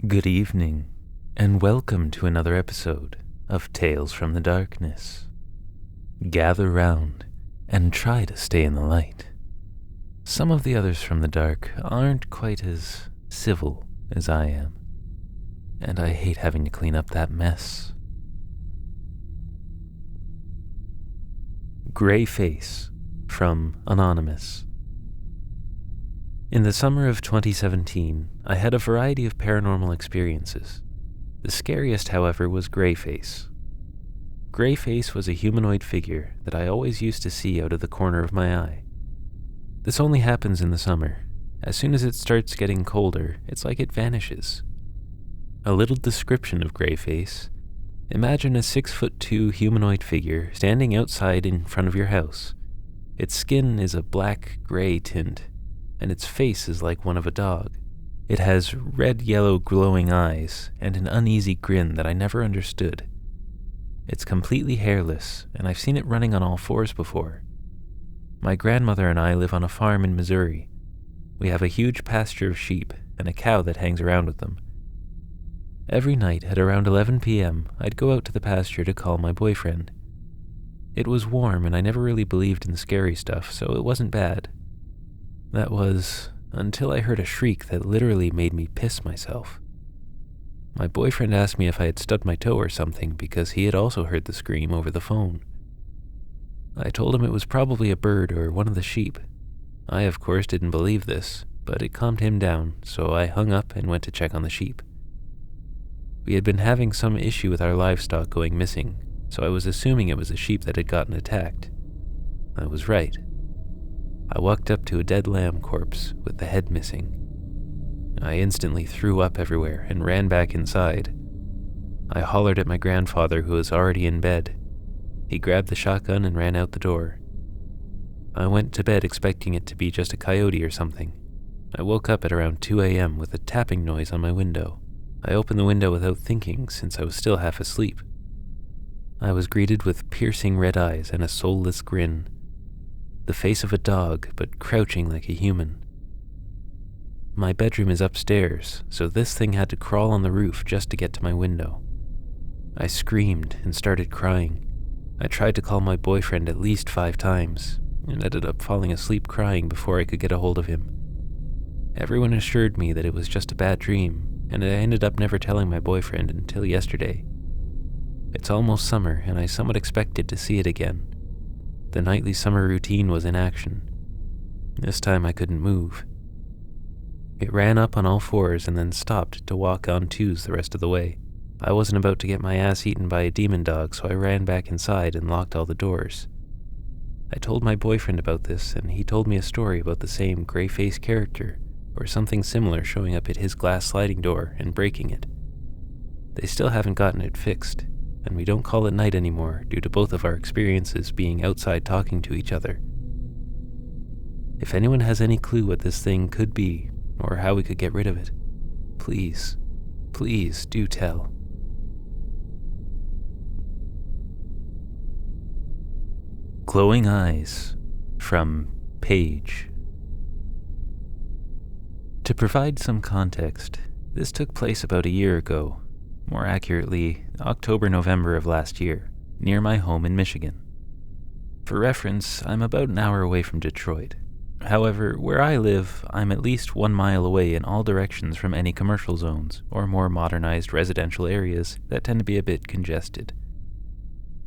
Good evening, and welcome to another episode of Tales from the Darkness. Gather round and try to stay in the light. Some of the others from the dark aren't quite as civil as I am, and I hate having to clean up that mess. Gray Face from Anonymous. In the summer of 2017, I had a variety of paranormal experiences. The scariest, however, was Gray Face. Gray Face was a humanoid figure that I always used to see out of the corner of my eye. This only happens in the summer. As soon as it starts getting colder, it's like it vanishes. A little description of Gray Face. Imagine a 6'2" humanoid figure standing outside in front of your house. Its skin is a black-gray tint, and its face is like one of a dog. It has red-yellow glowing eyes and an uneasy grin that I never understood. It's completely hairless, and I've seen it running on all fours before. My grandmother and I live on a farm in Missouri. We have a huge pasture of sheep and a cow that hangs around with them. Every night at around 11 p.m., I'd go out to the pasture to call my boyfriend. It was warm, and I never really believed in scary stuff, so it wasn't bad. That was until I heard a shriek that literally made me piss myself. My boyfriend asked me if I had stubbed my toe or something because he had also heard the scream over the phone. I told him it was probably a bird or one of the sheep. I, of course, didn't believe this, but it calmed him down, so I hung up and went to check on the sheep. We had been having some issue with our livestock going missing, so I was assuming it was a sheep that had gotten attacked. I was right. I walked up to a dead lamb corpse with the head missing. I instantly threw up everywhere and ran back inside. I hollered at my grandfather, who was already in bed. He grabbed the shotgun and ran out the door. I went to bed expecting it to be just a coyote or something. I woke up at around 2 a.m. with a tapping noise on my window. I opened the window without thinking since I was still half asleep. I was greeted with piercing red eyes and a soulless grin. The face of a dog, but crouching like a human. My bedroom is upstairs, so this thing had to crawl on the roof just to get to my window. I screamed and started crying. I tried to call my boyfriend at least 5 times, and ended up falling asleep crying before I could get a hold of him. Everyone assured me that it was just a bad dream, and I ended up never telling my boyfriend until yesterday. It's almost summer, and I somewhat expected to see it again. The nightly summer routine was in action. This time I couldn't move. It ran up on all fours and then stopped to walk on 2s the rest of the way. I wasn't about to get my ass eaten by a demon dog, so I ran back inside and locked all the doors. I told my boyfriend about this, and he told me a story about the same gray-faced character, or something similar, showing up at his glass sliding door and breaking it. They still haven't gotten it fixed, and we don't call it night anymore due to both of our experiences being outside talking to each other. If anyone has any clue what this thing could be, or how we could get rid of it, please, please do tell. Glowing Eyes from Paige. To provide some context, this took place about a year ago. More accurately, October-November of last year, near my home in Michigan. For reference, I'm about an hour away from Detroit. However, where I live, I'm at least 1 mile away in all directions from any commercial zones, or more modernized residential areas that tend to be a bit congested.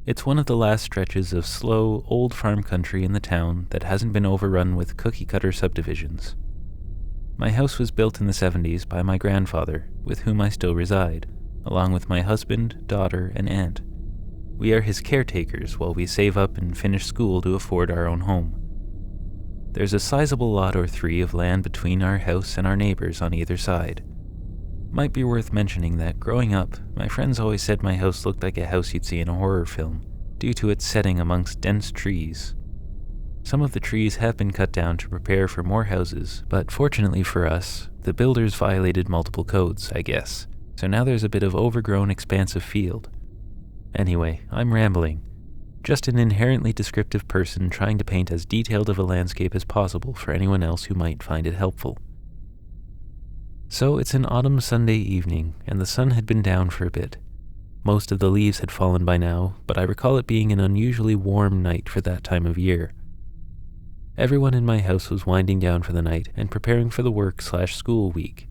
It's one of the last stretches of slow, old farm country in the town that hasn't been overrun with cookie-cutter subdivisions. My house was built in the 70s by my grandfather, with whom I still reside, along with my husband, daughter, and aunt. We are his caretakers while we save up and finish school to afford our own home. There's a sizable lot or 3 of land between our house and our neighbors on either side. Might be worth mentioning that growing up, my friends always said my house looked like a house you'd see in a horror film, due to its setting amongst dense trees. Some of the trees have been cut down to prepare for more houses, but fortunately for us, the builders violated multiple codes, I guess. So now there's a bit of overgrown, expansive field. Anyway, I'm rambling. Just an inherently descriptive person trying to paint as detailed of a landscape as possible for anyone else who might find it helpful. So it's an autumn Sunday evening, and the sun had been down for a bit. Most of the leaves had fallen by now, but I recall it being an unusually warm night for that time of year. Everyone in my house was winding down for the night and preparing for the work/school week.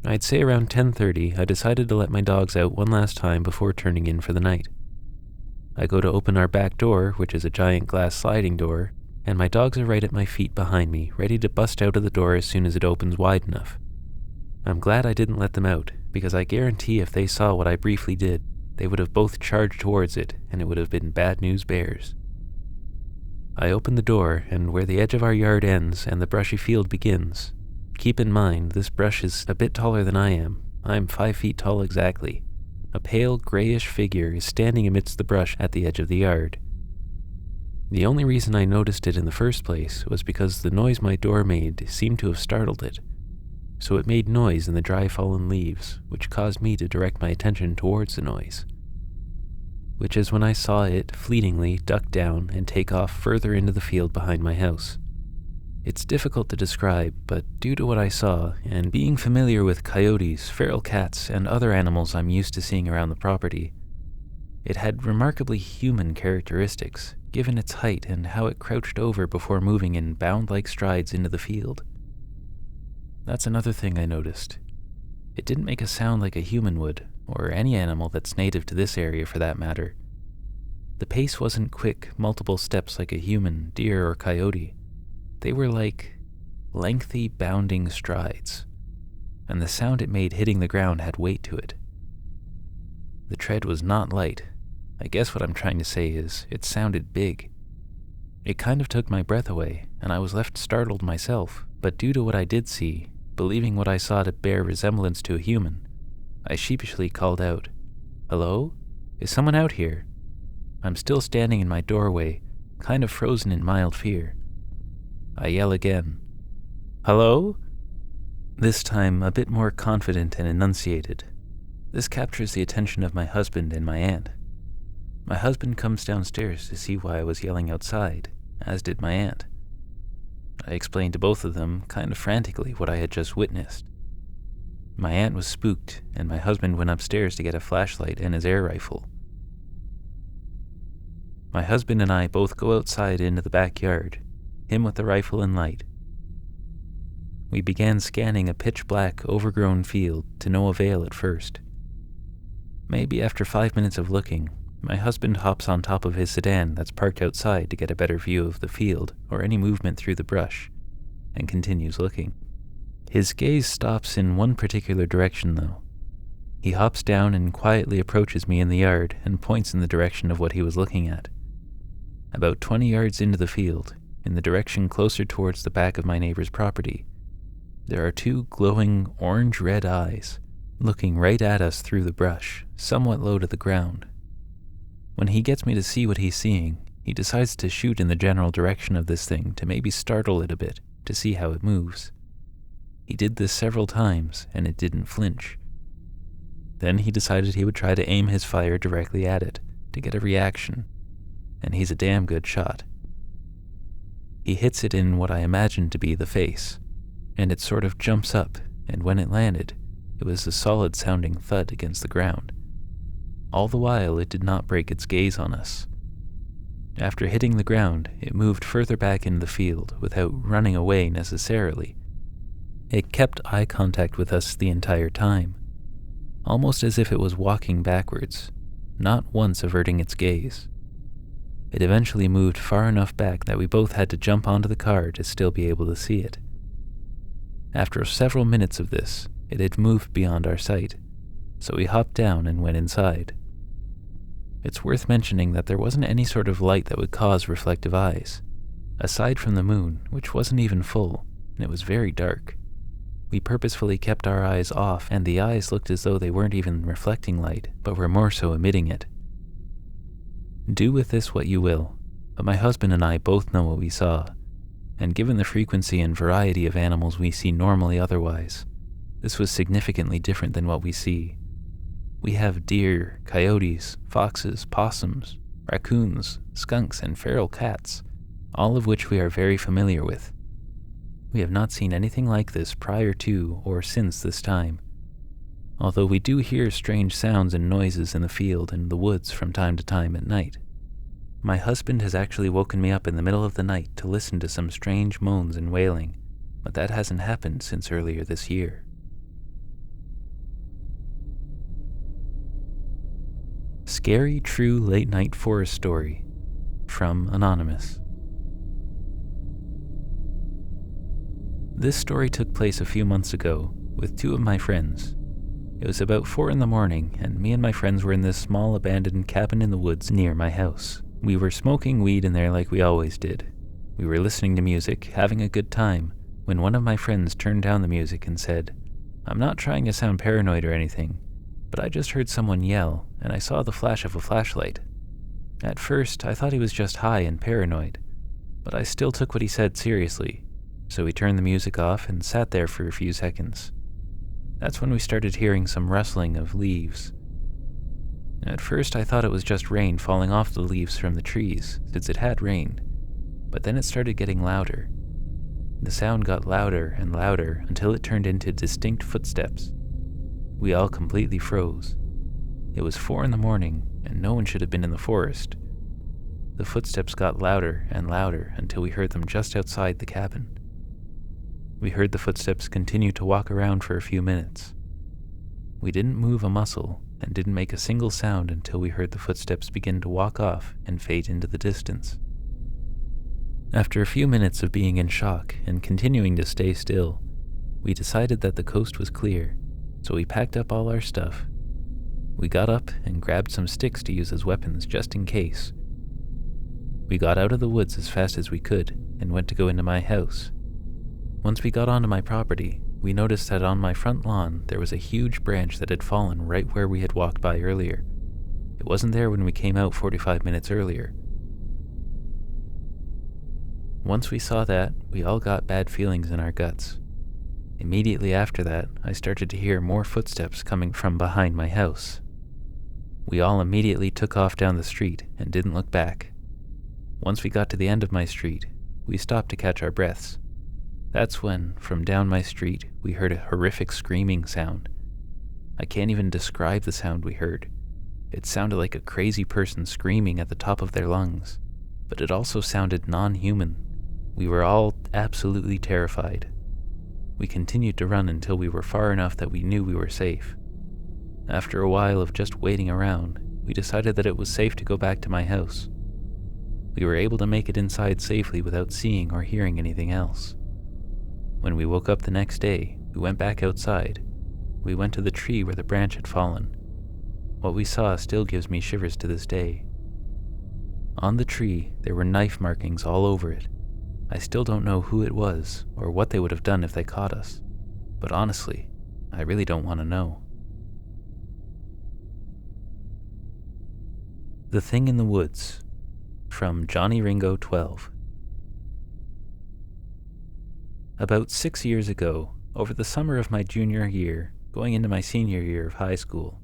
I'd say around 10:30, I decided to let my dogs out one last time before turning in for the night. I go to open our back door, which is a giant glass sliding door, and my dogs are right at my feet behind me, ready to bust out of the door as soon as it opens wide enough. I'm glad I didn't let them out, because I guarantee if they saw what I briefly did, they would have both charged towards it, and it would have been bad news bears. I open the door, and where the edge of our yard ends and the brushy field begins, keep in mind this brush is a bit taller than I am. I'm 5 feet tall exactly. A pale grayish figure is standing amidst the brush at the edge of the yard. The only reason I noticed it in the first place was because the noise my door made seemed to have startled it. So it made noise in the dry fallen leaves, which caused me to direct my attention towards the noise. Which is when I saw it fleetingly duck down and take off further into the field behind my house. It's difficult to describe, but due to what I saw, and being familiar with coyotes, feral cats, and other animals I'm used to seeing around the property, it had remarkably human characteristics, given its height and how it crouched over before moving in bound-like strides into the field. That's another thing I noticed. It didn't make a sound like a human would, or any animal that's native to this area for that matter. The pace wasn't quick, multiple steps like a human, deer, or coyote. They were like lengthy, bounding strides, and the sound it made hitting the ground had weight to it. The tread was not light. I guess what I'm trying to say is, it sounded big. It kind of took my breath away, and I was left startled myself, but due to what I did see, believing what I saw to bear resemblance to a human, I sheepishly called out, "Hello? Is someone out here?" I'm still standing in my doorway, kind of frozen in mild fear. I yell again, "Hello?" This time a bit more confident and enunciated. This captures the attention of my husband and my aunt. My husband comes downstairs to see why I was yelling outside, as did my aunt. I explained to both of them, kind of frantically, what I had just witnessed. My aunt was spooked, and my husband went upstairs to get a flashlight and his air rifle. My husband and I both go outside into the backyard, him with the rifle and light. We began scanning a pitch-black, overgrown field to no avail at first. Maybe after 5 minutes of looking, my husband hops on top of his sedan that's parked outside to get a better view of the field or any movement through the brush, and continues looking. His gaze stops in one particular direction, though. He hops down and quietly approaches me in the yard and points in the direction of what he was looking at. About 20 yards into the field, in the direction closer towards the back of my neighbor's property, there are 2 glowing orange-red eyes, looking right at us through the brush, somewhat low to the ground. When he gets me to see what he's seeing, he decides to shoot in the general direction of this thing to maybe startle it a bit, to see how it moves. He did this several times, and it didn't flinch. Then he decided he would try to aim his fire directly at it, to get a reaction, and he's a damn good shot. He hits it in what I imagined to be the face, and it sort of jumps up, and when it landed, it was a solid-sounding thud against the ground. All the while, it did not break its gaze on us. After hitting the ground, it moved further back into the field without running away necessarily. It kept eye contact with us the entire time, almost as if it was walking backwards, not once averting its gaze. It eventually moved far enough back that we both had to jump onto the car to still be able to see it. After several minutes of this, it had moved beyond our sight, so we hopped down and went inside. It's worth mentioning that there wasn't any sort of light that would cause reflective eyes, aside from the moon, which wasn't even full, and it was very dark. We purposefully kept our eyes off, and the eyes looked as though they weren't even reflecting light, but were more so emitting it. Do with this what you will, but my husband and I both know what we saw, and given the frequency and variety of animals we see normally otherwise, this was significantly different than what we see. We have deer, coyotes, foxes, possums, raccoons, skunks, and feral cats, all of which we are very familiar with. We have not seen anything like this prior to or since this time, although we do hear strange sounds and noises in the field and the woods from time to time at night. My husband has actually woken me up in the middle of the night to listen to some strange moans and wailing, but that hasn't happened since earlier this year. Scary True Late Night Forest Story from Anonymous. This story took place a few months ago with two of my friends. It was about 4 a.m, and me and my friends were in this small abandoned cabin in the woods near my house. We were smoking weed in there like we always did. We were listening to music, having a good time, when one of my friends turned down the music and said, "I'm not trying to sound paranoid or anything, but I just heard someone yell, and I saw the flash of a flashlight." At first, I thought he was just high and paranoid, but I still took what he said seriously, so we turned the music off and sat there for a few seconds. That's when we started hearing some rustling of leaves. At first, I thought it was just rain falling off the leaves from the trees, since it had rained, but then it started getting louder. The sound got louder and louder until it turned into distinct footsteps. We all completely froze. It was 4 a.m, and no one should have been in the forest. The footsteps got louder and louder until we heard them just outside the cabin. We heard the footsteps continue to walk around for a few minutes. We didn't move a muscle and didn't make a single sound until we heard the footsteps begin to walk off and fade into the distance. After a few minutes of being in shock and continuing to stay still, we decided that the coast was clear, so we packed up all our stuff. We got up and grabbed some sticks to use as weapons just in case. We got out of the woods as fast as we could and went to go into my house. Once we got onto my property, we noticed that on my front lawn there was a huge branch that had fallen right where we had walked by earlier. It wasn't there when we came out 45 minutes earlier. Once we saw that, we all got bad feelings in our guts. Immediately after that, I started to hear more footsteps coming from behind my house. We all immediately took off down the street and didn't look back. Once we got to the end of my street, we stopped to catch our breaths. That's when, from down my street, we heard a horrific screaming sound. I can't even describe the sound we heard. It sounded like a crazy person screaming at the top of their lungs, but it also sounded non-human. We were all absolutely terrified. We continued to run until we were far enough that we knew we were safe. After a while of just waiting around, we decided that it was safe to go back to my house. We were able to make it inside safely without seeing or hearing anything else. When we woke up the next day, we went back outside. We went to the tree where the branch had fallen. What we saw still gives me shivers to this day. On the tree, there were knife markings all over it. I still don't know who it was or what they would have done if they caught us, but honestly, I really don't want to know. The Thing in the Woods from Johnny Ringo 12. About 6 years ago, over the summer of my junior year, going into my senior year of high school,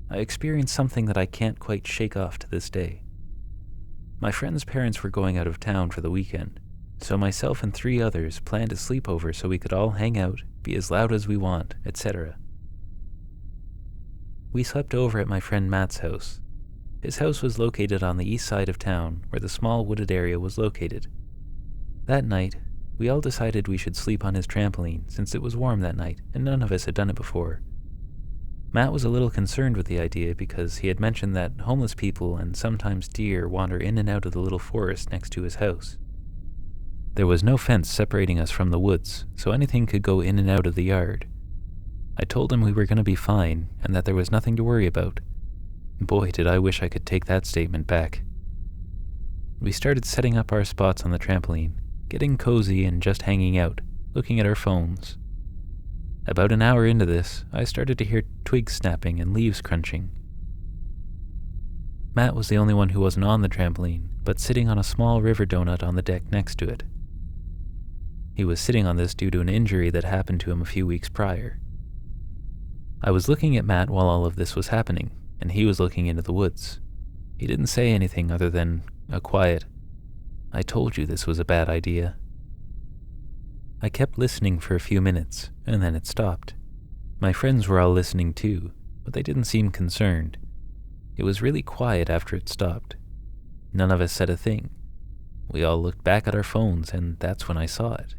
I experienced something that I can't quite shake off to this day. My friend's parents were going out of town for the weekend, so myself and 3 others planned a sleepover so we could all hang out, be as loud as we want, etc. We slept over at my friend Matt's house. His house was located on the east side of town, where the small wooded area was located. That night, we all decided we should sleep on his trampoline since it was warm that night and none of us had done it before. Matt was a little concerned with the idea because he had mentioned that homeless people and sometimes deer wander in and out of the little forest next to his house. There was no fence separating us from the woods, so anything could go in and out of the yard. I told him we were going to be fine and that there was nothing to worry about. Boy, did I wish I could take that statement back. We started setting up our spots on the trampoline, getting cozy and just hanging out, looking at our phones. About an hour into this, I started to hear twigs snapping and leaves crunching. Matt was the only one who wasn't on the trampoline, but sitting on a small river donut on the deck next to it. He was sitting on this due to an injury that happened to him a few weeks prior. I was looking at Matt while all of this was happening, and he was looking into the woods. He didn't say anything other than a quiet, "I told you this was a bad idea." I kept listening for a few minutes, and then it stopped. My friends were all listening too, but they didn't seem concerned. It was really quiet after it stopped. None of us said a thing. We all looked back at our phones, and that's when I saw it.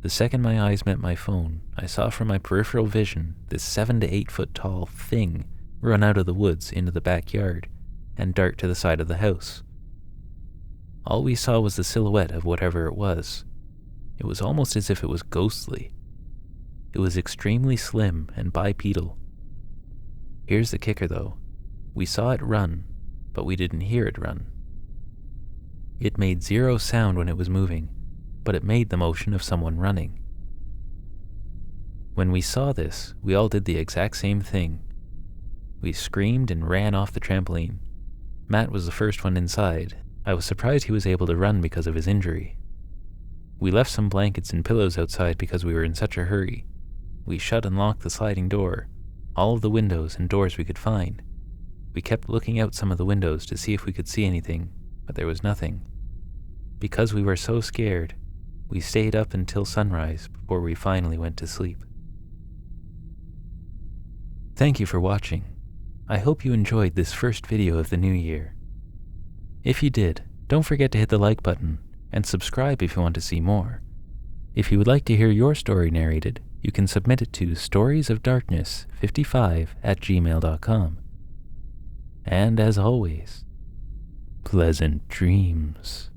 The second my eyes met my phone, I saw from my peripheral vision this 7 to 8 foot tall thing run out of the woods into the backyard and dart to the side of the house. All we saw was the silhouette of whatever it was. It was almost as if it was ghostly. It was extremely slim and bipedal. Here's the kicker though. We saw it run, but we didn't hear it run. It made zero sound when it was moving, but it made the motion of someone running. When we saw this, we all did the exact same thing. We screamed and ran off the trampoline. Matt was the first one inside. I was surprised he was able to run because of his injury. We left some blankets and pillows outside because we were in such a hurry. We shut and locked the sliding door, all of the windows and doors we could find. We kept looking out some of the windows to see if we could see anything, but there was nothing. Because we were so scared, we stayed up until sunrise before we finally went to sleep. Thank you for watching. I hope you enjoyed this first video of the new year. If you did, don't forget to hit the like button and subscribe if you want to see more. If you would like to hear your story narrated, you can submit it to storiesofdarkness55@gmail.com. And as always, pleasant dreams.